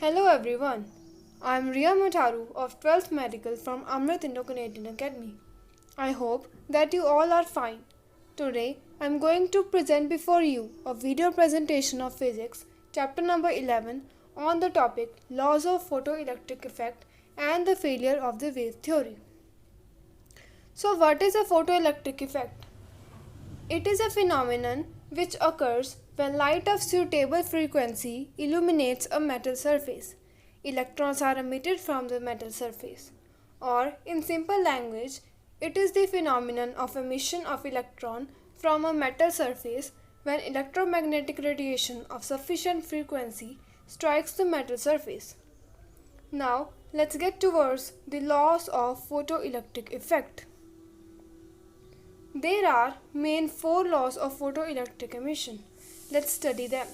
Hello everyone, I am Ria Mataru of 12th Medical from Amrit Indo-Canadian Academy. I hope that you all are fine. Today I am going to present before you a video presentation of physics chapter number 11 on the topic laws of photoelectric effect and the failure of the wave theory. So what is a photoelectric effect? It is a phenomenon which occurs when light of suitable frequency illuminates a metal surface. Electrons are emitted from the metal surface. Or, in simple language, it is the phenomenon of emission of electron from a metal surface when electromagnetic radiation of sufficient frequency strikes the metal surface. Now, let's get towards the laws of photoelectric effect. There are main 4 laws of photoelectric emission. Let's study them.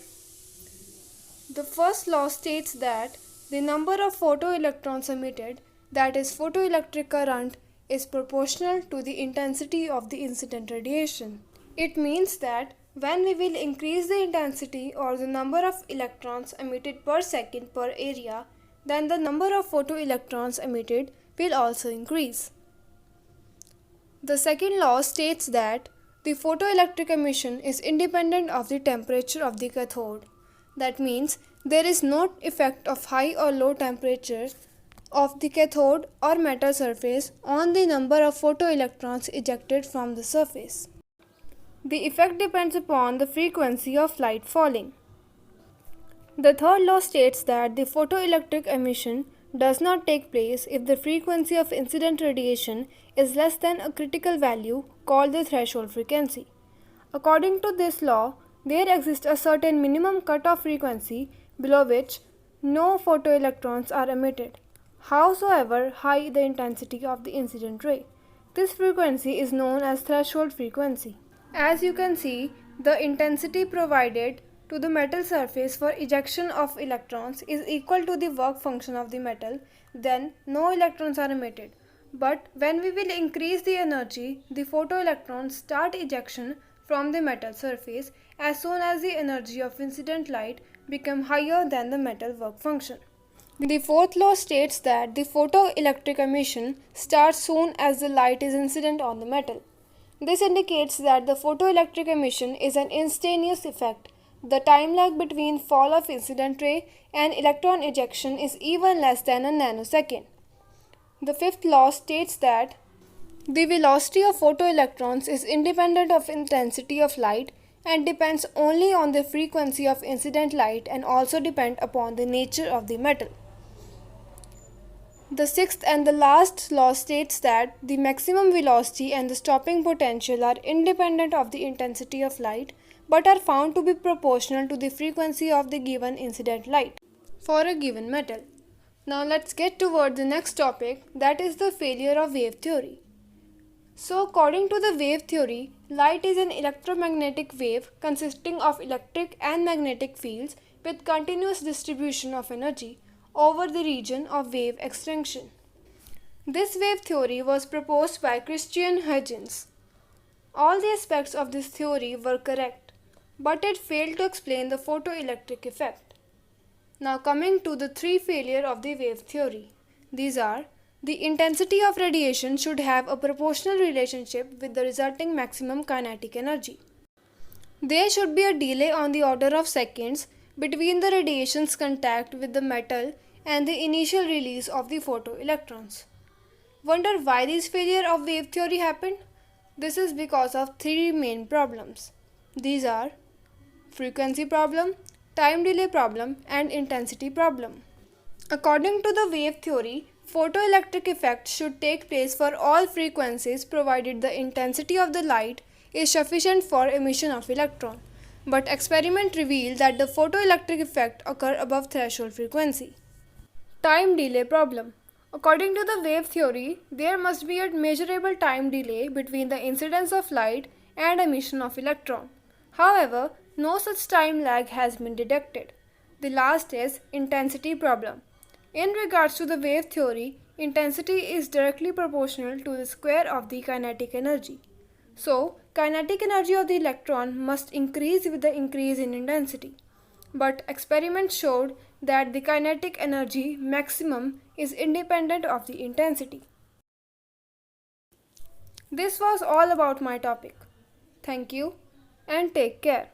The first law states that the number of photoelectrons emitted, that is photoelectric current, is proportional to the intensity of the incident radiation. It means that when we will increase the intensity or the number of electrons emitted per second per area, then the number of photoelectrons emitted will also increase. The second law states that the photoelectric emission is independent of the temperature of the cathode. That means there is no effect of high or low temperature of the cathode or metal surface on the number of photoelectrons ejected from the surface. The effect depends upon the frequency of light falling. The third law states that the photoelectric emission does not take place if the frequency of incident radiation is less than a critical value called the threshold frequency. According to this law, there exists a certain minimum cutoff frequency below which no photoelectrons are emitted, howsoever high the intensity of the incident ray. This frequency is known as threshold frequency. As you can see, the intensity provided to the metal surface for ejection of electrons is equal to the work function of the metal, then no electrons are emitted. But when we will increase the energy, the photoelectrons start ejection from the metal surface as soon as the energy of incident light becomes higher than the metal work function. The fourth law states that the photoelectric emission starts soon as the light is incident on the metal. This indicates that the photoelectric emission is an instantaneous effect. The time lag between fall of incident ray and electron ejection is even less than a nanosecond. The fifth law states that the velocity of photoelectrons is independent of intensity of light and depends only on the frequency of incident light and also depend upon the nature of the metal. The sixth and the last law states that the maximum velocity and the stopping potential are independent of the intensity of light but are found to be proportional to the frequency of the given incident light for a given metal. Now let's get toward the next topic, that is the failure of wave theory. So according to the wave theory, light is an electromagnetic wave consisting of electric and magnetic fields with continuous distribution of energy over the region of wave extinction. This wave theory was proposed by Christian Huygens. All the aspects of this theory were correct, but it failed to explain the photoelectric effect. Now coming to the 3 failures of the wave theory. These are: the intensity of radiation should have a proportional relationship with the resulting maximum kinetic energy. There should be a delay on the order of seconds between the radiation's contact with the metal and the initial release of the photoelectrons. Wonder why this failure of wave theory happened? This is because of 3 main problems. These are frequency problem, time delay problem, and intensity problem. According to the wave theory, photoelectric effect should take place for all frequencies provided the intensity of the light is sufficient for emission of electron. But experiment revealed that the photoelectric effect occur above threshold frequency. Time delay problem. According to the wave theory, there must be a measurable time delay between the incidence of light and emission of electron. However, no such time lag has been detected. The last is intensity problem. In regards to the wave theory, intensity is directly proportional to the square of the kinetic energy. So, kinetic energy of the electron must increase with the increase in intensity. But experiments showed that the kinetic energy maximum is independent of the intensity. This was all about my topic. Thank you and take care.